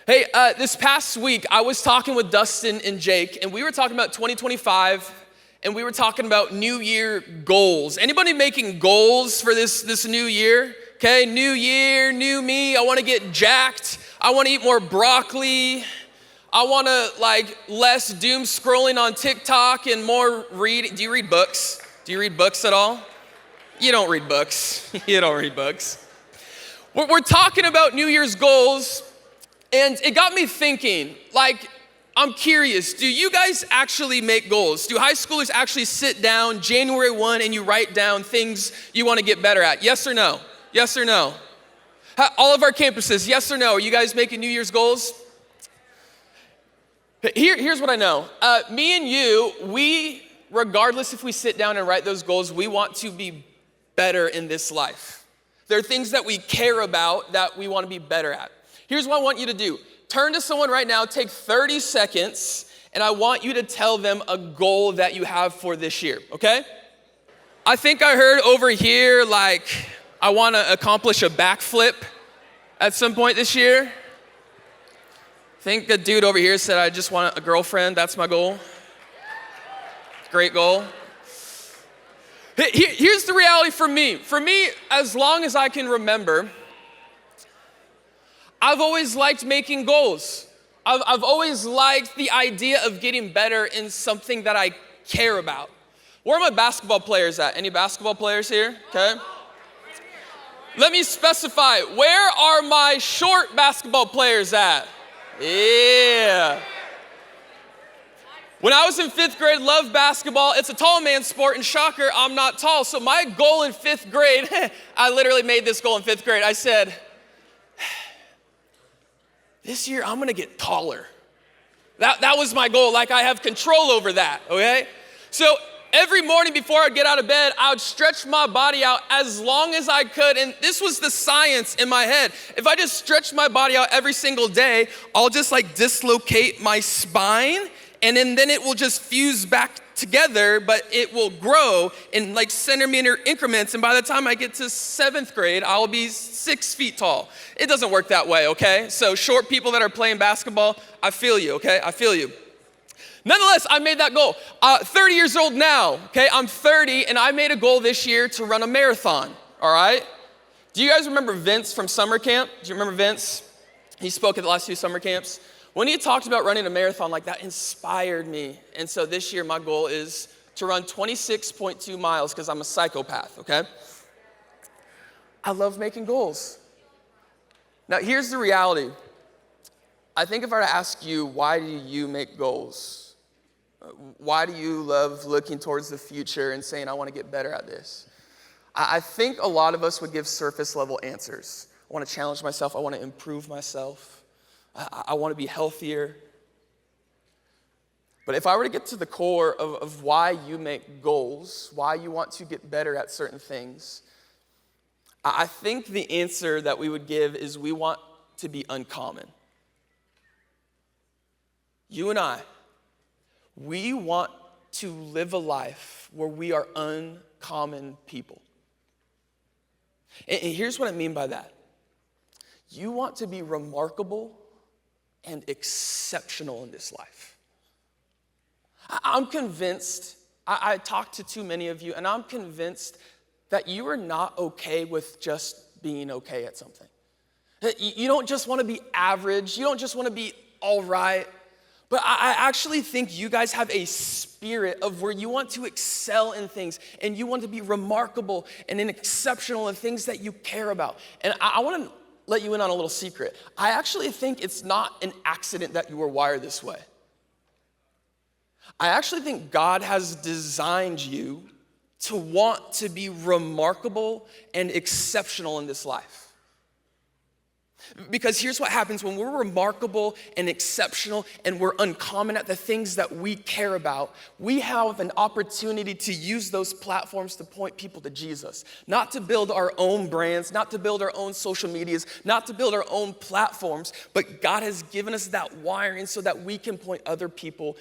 Hey, this past week, I was talking with Dustin and Jake, and we were talking about 2025, and we were talking about New Year goals. Anybody making goals for this new year? Okay, new year, new me. I want to get jacked. I want to eat more broccoli. I want to, less doom scrolling on TikTok and more reading. Do you read books? Do you read books at all? You don't read books. You don't read books. We're talking about New Year's goals. And it got me thinking, I'm curious, do you guys actually make goals? Do high schoolers actually sit down January 1 and you write down things you want to get better at? Yes or no? Yes or no? All of our campuses, yes or no? Are you guys making New Year's goals? Here's what I know. Me and you, regardless if we sit down and write those goals, we want to be better in this life. There are things that we care about that we want to be better at. Here's what I want you to do. Turn to someone right now, take 30 seconds, and I want you to tell them a goal that you have for this year, okay? I think I heard over here, I want to accomplish a backflip at some point this year. I think the dude over here said, I just want a girlfriend. That's my goal. Great goal. Here's the reality for me. For me, as long as I can remember, I've always liked making goals. I've always liked the idea of getting better in something that I care about. Where are my basketball players at? Any basketball players here? Okay. Let me specify, where are my short basketball players at? Yeah. When I was in 5th grade, loved basketball. It's a tall man's sport, and shocker, I'm not tall. So my goal in 5th grade, I literally made this goal in 5th grade. I said, this year, I'm gonna get taller. That was my goal, I have control over that, okay? So every morning before I'd get out of bed, I would stretch my body out as long as I could, and this was the science in my head. If I just stretch my body out every single day, I'll just dislocate my spine, and then it will just fuse back together, but it will grow in centimeter increments, and by the time I get to 7th grade, I'll be 6 feet tall. It doesn't work that way, okay? So short people that are playing basketball, I feel you, okay? I feel you. Nonetheless, I made that goal. 30 years old now, okay? I'm 30, and I made a goal this year to run a marathon, all right? Do you guys remember Vince from summer camp? Do you remember Vince? He spoke at the last few summer camps. When he talked about running a marathon, that inspired me. And so this year, my goal is to run 26.2 miles because I'm a psychopath, okay? I love making goals. Now, here's the reality. I think if I were to ask you, why do you make goals? Why do you love looking towards the future and saying, I want to get better at this? I think a lot of us would give surface level answers. I want to challenge myself. I want to improve myself. I want to be healthier. But if I were to get to the core of why you make goals, why you want to get better at certain things, I think the answer that we would give is we want to be uncommon. You and I, we want to live a life where we are uncommon people. And here's what I mean by that. You want to be remarkable and exceptional in this life. I'm convinced, I talk to too many of you, and I'm convinced that you are not okay with just being okay at something. You don't just want to be average, you don't just want to be all right, but I actually think you guys have a spirit of where you want to excel in things, and you want to be remarkable and exceptional in things that you care about. And I want to let you in on a little secret. I actually think it's not an accident that you were wired this way. I actually think God has designed you to want to be remarkable and exceptional in this life. Because here's what happens when we're remarkable and exceptional and we're uncommon at the things that we care about, we have an opportunity to use those platforms to point people to Jesus. Not to build our own brands, not to build our own social medias, not to build our own platforms, but God has given us that wiring so that we can point other people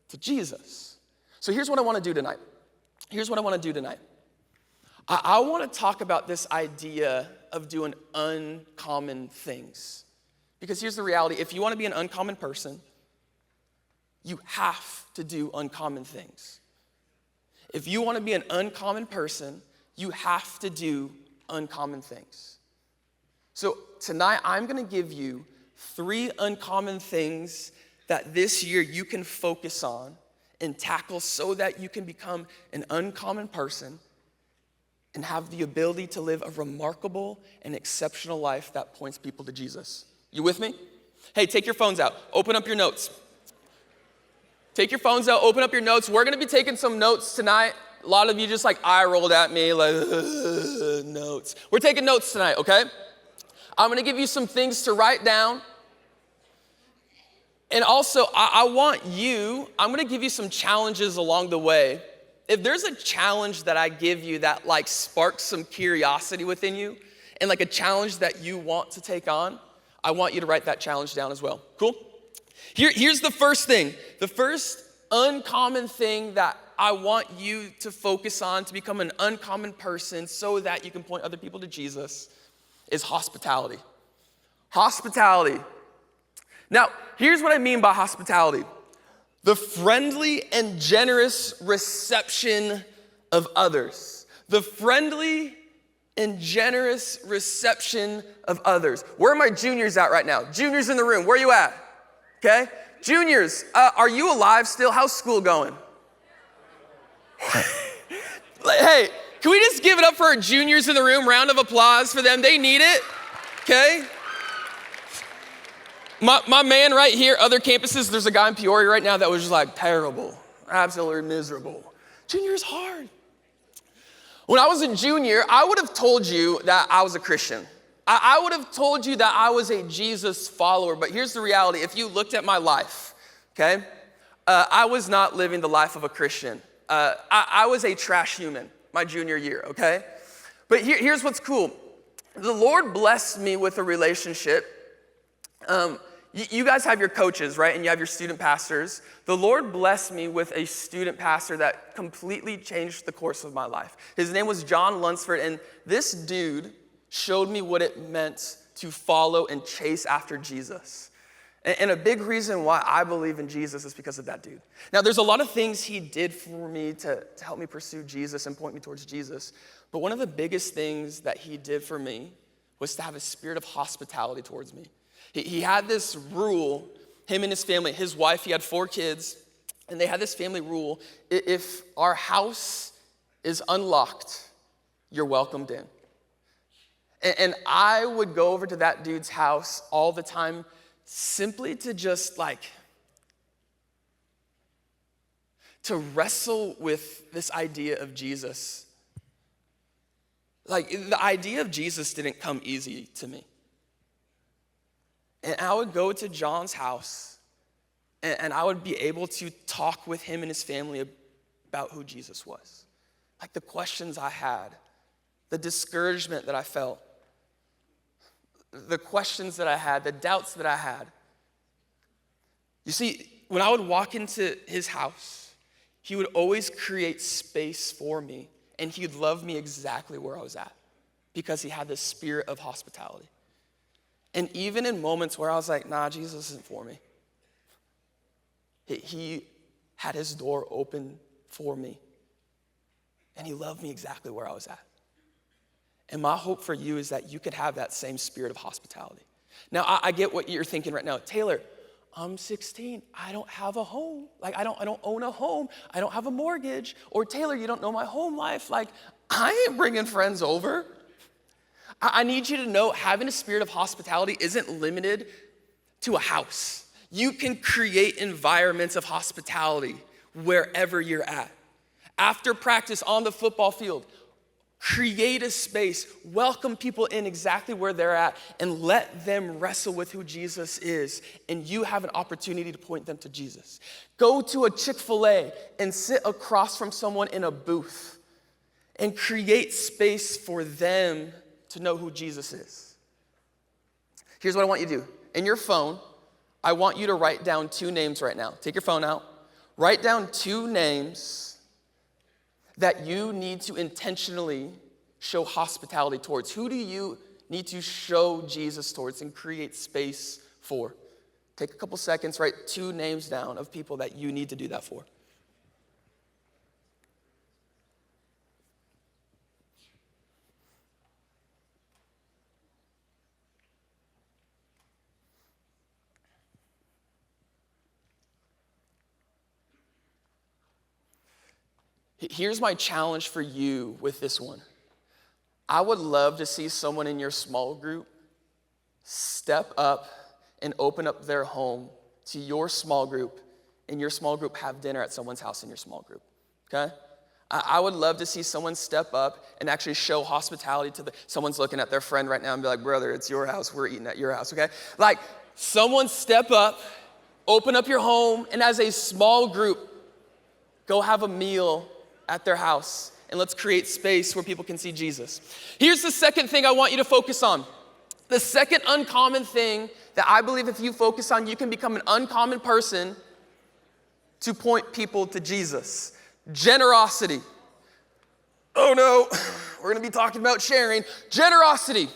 to Jesus. So here's what I want to do tonight. I want to talk about this idea of doing uncommon things. Because here's the reality. If you want to be an uncommon person, you have to do uncommon things. If you want to be an uncommon person, you have to do uncommon things. So tonight, I'm going to give you 3 uncommon things that this year you can focus on and tackle so that you can become an uncommon person and have the ability to live a remarkable and exceptional life that points people to Jesus. You with me? Hey, take your phones out. Open up your notes. Take your phones out, open up your notes. We're gonna be taking some notes tonight. A lot of you just like eye rolled at me, like, notes. We're taking notes tonight, okay? I'm gonna give you some things to write down. And also, I'm gonna give you some challenges along the way. If there's a challenge that I give you that like sparks some curiosity within you, and like a challenge that you want to take on, I want you to write that challenge down as well. Cool? Here's the first thing. The first uncommon thing that I want you to focus on to become an uncommon person so that you can point other people to Jesus is hospitality. Hospitality. Now, here's what I mean by hospitality. The friendly and generous reception of others. The friendly and generous reception of others. Where are my juniors at right now? Juniors in the room, where are you at? Okay? Juniors, are you alive still? How's school going? Hey, can we just give it up for our juniors in the room? Round of applause for them. They need it. Okay? My man right here, other campuses, there's a guy in Peoria right now that was just like terrible, absolutely miserable. Junior is hard. When I was a junior, I would have told you that I was a Christian. I would have told you that I was a Jesus follower, but here's the reality. If you looked at my life, okay, I was not living the life of a Christian. I was a trash human my junior year, okay? But here's what's cool. The Lord blessed me with a relationship. You guys have your coaches, right? And you have your student pastors. The Lord blessed me with a student pastor that completely changed the course of my life. His name was John Lunsford, and this dude showed me what it meant to follow and chase after Jesus. And a big reason why I believe in Jesus is because of that dude. Now, there's a lot of things he did for me to help me pursue Jesus and point me towards Jesus. But one of the biggest things that he did for me was to have a spirit of hospitality towards me. He had this rule, him and his family, his wife, he had 4 kids, and they had this family rule: if our house is unlocked, you're welcomed in. And I would go over to that dude's house all the time simply to just like, to wrestle with this idea of Jesus. Like, the idea of Jesus didn't come easy to me. And I would go to John's house, and I would be able to talk with him and his family about who Jesus was. Like the questions I had, the discouragement that I felt, the questions that I had, the doubts that I had. You see, when I would walk into his house, he would always create space for me, and he'd love me exactly where I was at because he had this spirit of hospitality. And even in moments where I was like, nah, Jesus isn't for me, he had his door open for me. And he loved me exactly where I was at. And my hope for you is that you could have that same spirit of hospitality. Now, I get what you're thinking right now. Taylor, I'm 16. I don't have a home. Like, I don't own a home. I don't have a mortgage. Or Taylor, you don't know my home life. Like, I ain't bringing friends over. I need you to know having a spirit of hospitality isn't limited to a house. You can create environments of hospitality wherever you're at. After practice on the football field, create a space, welcome people in exactly where they're at, and let them wrestle with who Jesus is, and you have an opportunity to point them to Jesus. Go to a Chick-fil-A and sit across from someone in a booth and create space for them to know who Jesus is. Here's what I want you to do. In your phone, I want you to write down 2 names right now. Take your phone out. Write down 2 names that you need to intentionally show hospitality towards. Who do you need to show Jesus towards and create space for. Take a couple seconds, write 2 names down of people that you need to do that for. Here's my challenge for you with this one. I would love to see someone in your small group step up and open up their home to your small group, and your small group have dinner at someone's house in your small group, okay? I would love to see someone step up and actually show hospitality to someone's looking at their friend right now and be like, brother, it's your house, we're eating at your house, okay? Like, someone step up, open up your home, and as a small group, go have a meal at their house, and let's create space where people can see Jesus. Here's the second thing I want you to focus on. The second uncommon thing that I believe if you focus on, you can become an uncommon person to point people to Jesus. Generosity. Oh no, we're gonna be talking about sharing. Generosity.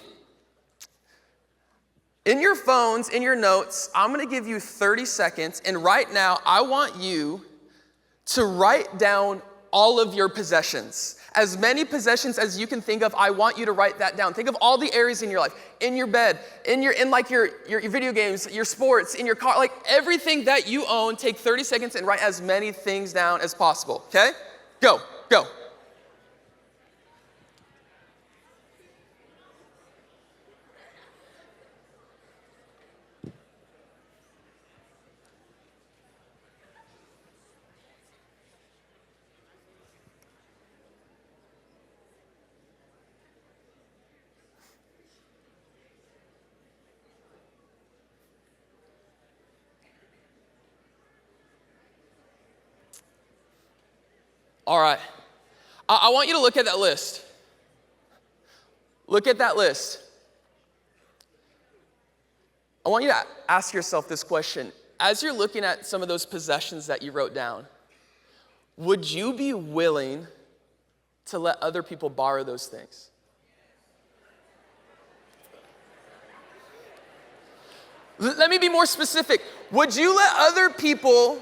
In your phones, in your notes, I'm gonna give you 30 seconds, and right now, I want you to write down all of your possessions. As many possessions as you can think of, I want you to write that down. Think of all the areas in your life, in your bed, in your video games, your sports, in your car, like everything that you own. Take 30 seconds and write as many things down as possible, okay? Go. All right, I want you to look at that list. Look at that list. I want you to ask yourself this question. As you're looking at some of those possessions that you wrote down, would you be willing to let other people borrow those things? Let me be more specific. Would you let other people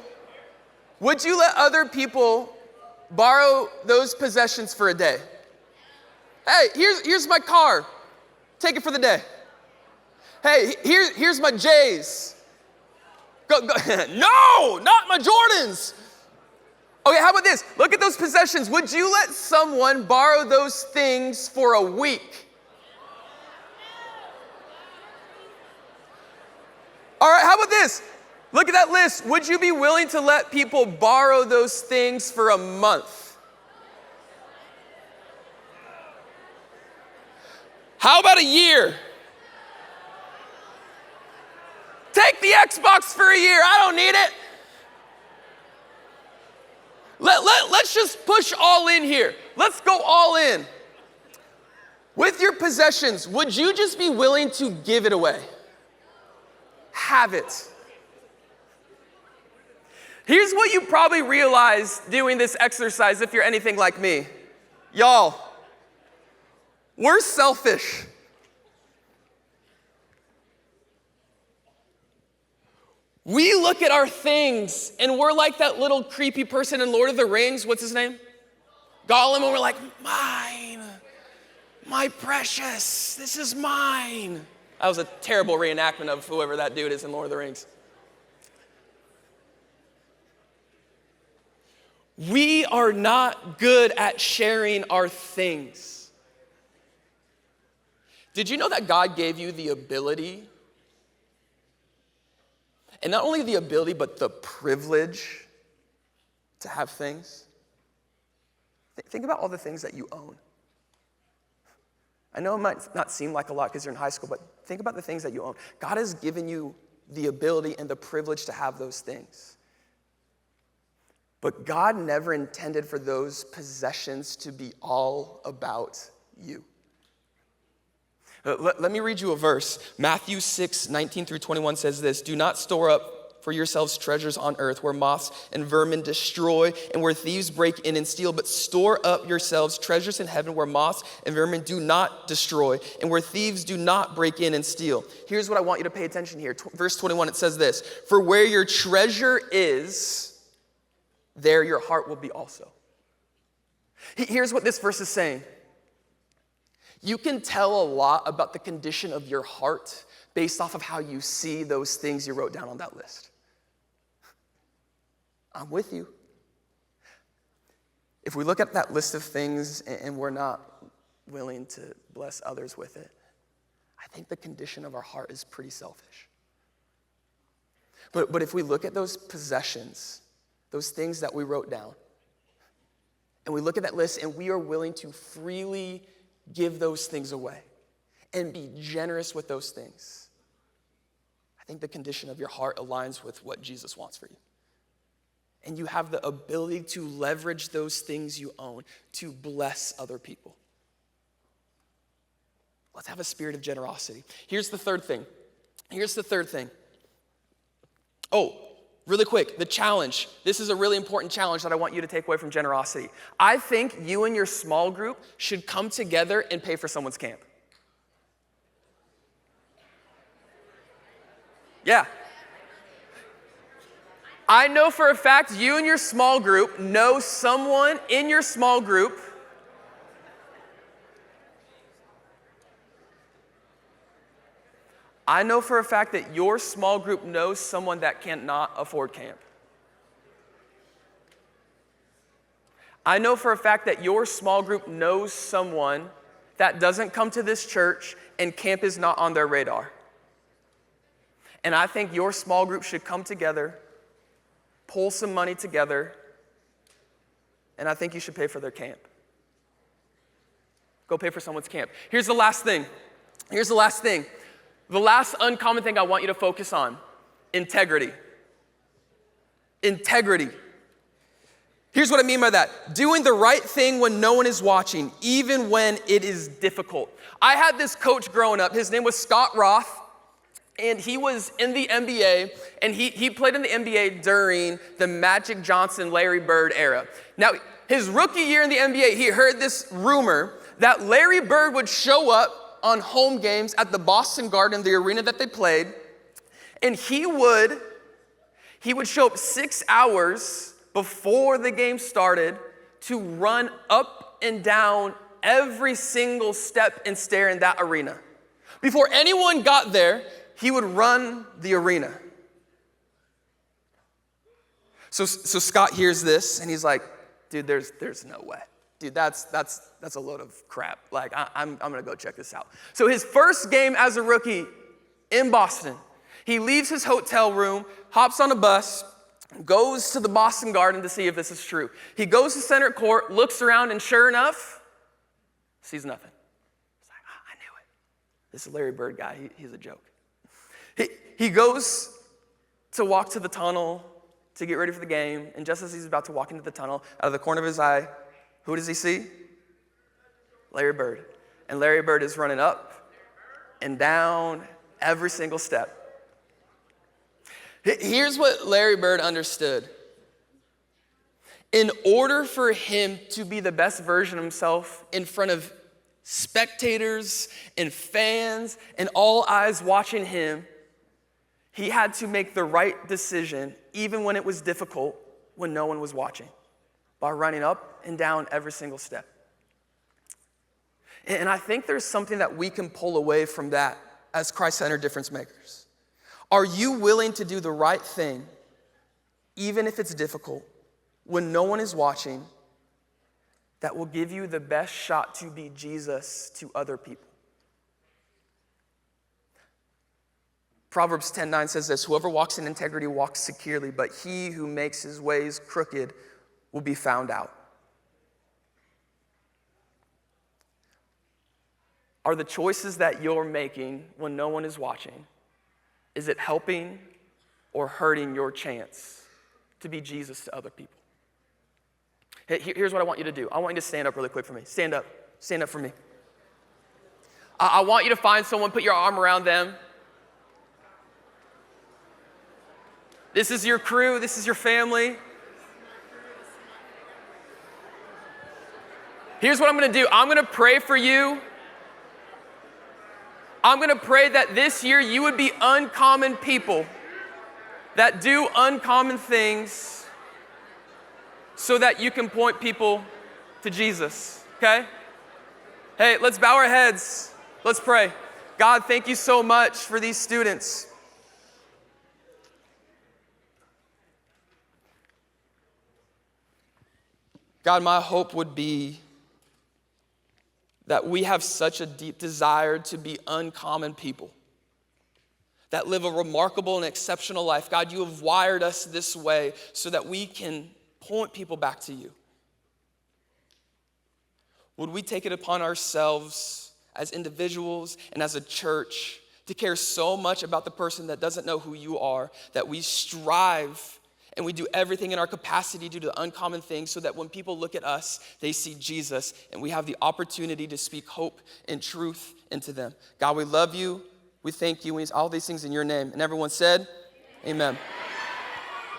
borrow those possessions for a day? Hey, here's my car. Take it for the day. Hey, here's my J's. Go. No, not my Jordans. Okay, how about this? Look at those possessions. Would you let someone borrow those things for a week? All right, how about this? Look at that list. Would you be willing to let people borrow those things for a month? How about a year? Take the Xbox for a year. I don't need it. Let's just push all in here. Let's go all in. With your possessions, would you just be willing to give it away? Have it. Here's what you probably realize doing this exercise if you're anything like me. Y'all, we're selfish. We look at our things and we're like that little creepy person in Lord of the Rings. What's his name? Gollum. And we're like, mine, my precious, this is mine. That was a terrible reenactment of whoever that dude is in Lord of the Rings. We are not good at sharing our things. Did you know that God gave you the ability, and not only the ability, but the privilege to have things? Think about all the things that you own. I know it might not seem like a lot because you're in high school, but think about the things that you own. God has given you the ability and the privilege to have those things. But God never intended for those possessions to be all about you. Let me read you a verse. Matthew 6:19-21 says this: "Do not store up for yourselves treasures on earth where moths and vermin destroy and where thieves break in and steal, but store up yourselves treasures in heaven where moths and vermin do not destroy and where thieves do not break in and steal. Here's what I want you to pay attention here. Verse 21, it says this, for where your treasure is, there your heart will be also. Here's what this verse is saying. You can tell a lot about the condition of your heart based off of how you see those things you wrote down on that list. I'm with you. If we look at that list of things and we're not willing to bless others with it, I think the condition of our heart is pretty selfish. But if we look at those possessions, those things that we wrote down, and we look at that list and we are willing to freely give those things away and be generous with those things, I think the condition of your heart aligns with what Jesus wants for you. And you have the ability to leverage those things you own to bless other people. Let's have a spirit of generosity. Here's the third thing. Oh, really quick, the challenge. This is a really important challenge that I want you to take away from generosity. I think you and your small group should come together and pay for someone's camp. Yeah. I know for a fact you and your small group know someone in your small group I know for a fact that your small group knows someone that cannot afford camp. I know for a fact that your small group knows someone that doesn't come to this church and camp is not on their radar. And I think your small group should come together, pull some money together, and I think you should pay for their camp. Go pay for someone's camp. Here's the last thing. The last uncommon thing I want you to focus on, integrity. Integrity. Here's what I mean by that. Doing the right thing when no one is watching, even when it is difficult. I had this coach growing up. His name was Scott Roth, and he was in the NBA, and he played in the NBA during the Magic Johnson, Larry Bird era. Now, his rookie year in the NBA, he heard this rumor that Larry Bird would show up on home games at the Boston Garden, the arena that they played, and he would show up 6 hours before the game started to run up and down every single step and stair in that arena. Before anyone got there, he would run the arena. So Scott hears this, and he's like, dude, there's no way. Dude, that's a load of crap. Like, I'm gonna go check this out. So his first game as a rookie in Boston, he leaves his hotel room, hops on a bus, goes to the Boston Garden to see if this is true. He goes to center court, looks around, and sure enough, sees nothing. He's like, oh, I knew it. This is Larry Bird guy, he's a joke. He goes to walk to the tunnel to get ready for the game, and just as he's about to walk into the tunnel, out of the corner of his eye, who does he see? Larry Bird. And Larry Bird is running up and down every single step. Here's what Larry Bird understood. In order for him to be the best version of himself in front of spectators and fans and all eyes watching him, he had to make the right decision even when it was difficult, when no one was watching, by running up and down every single step. And I think there's something that we can pull away from that as Christ-centered difference makers. Are you willing to do the right thing, even if it's difficult, when no one is watching, that will give you the best shot to be Jesus to other people? Proverbs 10:9 says this, whoever walks in integrity walks securely, but he who makes his ways crooked will be found out. Are the choices that you're making when no one is watching, is it helping or hurting your chance to be Jesus to other people? Hey, here's what I want you to do. I want you to stand up really quick for me. Stand up. Stand up for me. I want you to find someone, put your arm around them. This is your crew. This is your family. Here's what I'm going to do. I'm going to pray for you. I'm going to pray that this year you would be uncommon people that do uncommon things so that you can point people to Jesus, okay? Hey, let's bow our heads. Let's pray. God, thank you so much for these students. God, my hope would be that we have such a deep desire to be uncommon people that live a remarkable and exceptional life. God, you have wired us this way so that we can point people back to you. Would we take it upon ourselves as individuals and as a church to care so much about the person that doesn't know who you are, that we strive and we do everything in our capacity to do the uncommon things so that when people look at us, they see Jesus and we have the opportunity to speak hope and truth into them. God, we love you. We thank you. We need all these things in your name. And everyone said, amen.